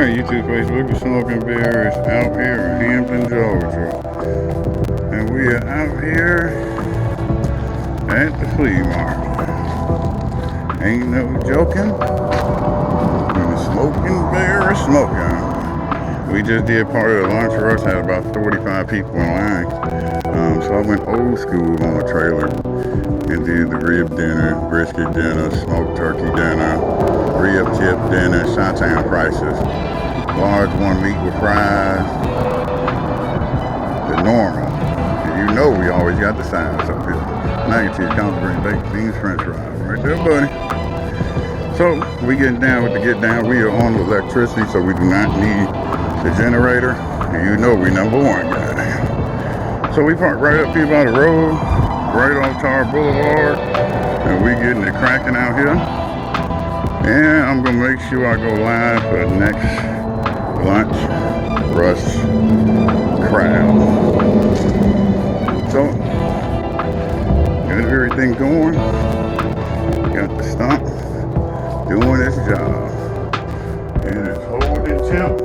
Alright, YouTube, Facebook, the Smokin'Bear is out here in Hampton, Georgia. And we are out here at the flea market. Ain't no joking. When the Smokin'Bear is smoking. We just did part of the lunch rush, had about 45 people in line. So I went old school on the trailer and did the rib dinner, brisket dinner, smoked turkey dinner, rib tip dinner, Chi-Town prices. Large one meat with fries. The normal. You know we always got the sides up here. Mac and cheese, collard green, baked beans, french fries. Right there, buddy. So we getting down with the get down. We are on electricity, so we do not need the generator. And you know we number one, goddamn. So we parked right up here by the road, right off Tar Boulevard, and we getting it cracking out here. And I'm gonna make sure I go live for the next lunch rush crowd. So got everything going. Got the stump doing its job, and it's holding temp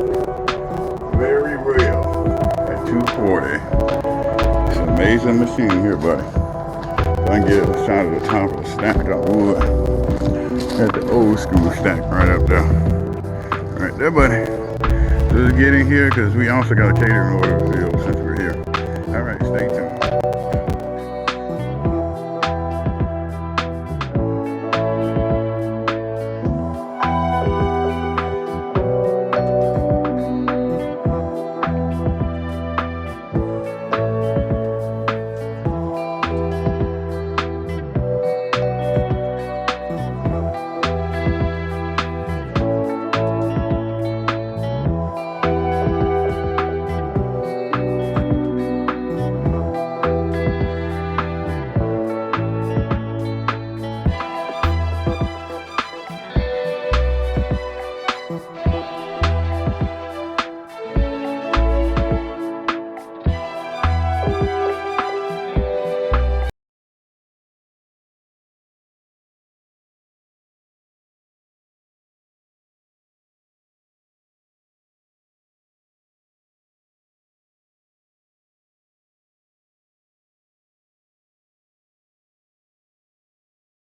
very well at 240. It's an amazing machine here, buddy. If I can get a shot of the top of the stack, I would. Got the old school stack right up there. Right there, buddy. Just get in here because we also got a catering order to fill since we're here. All right, stay tuned.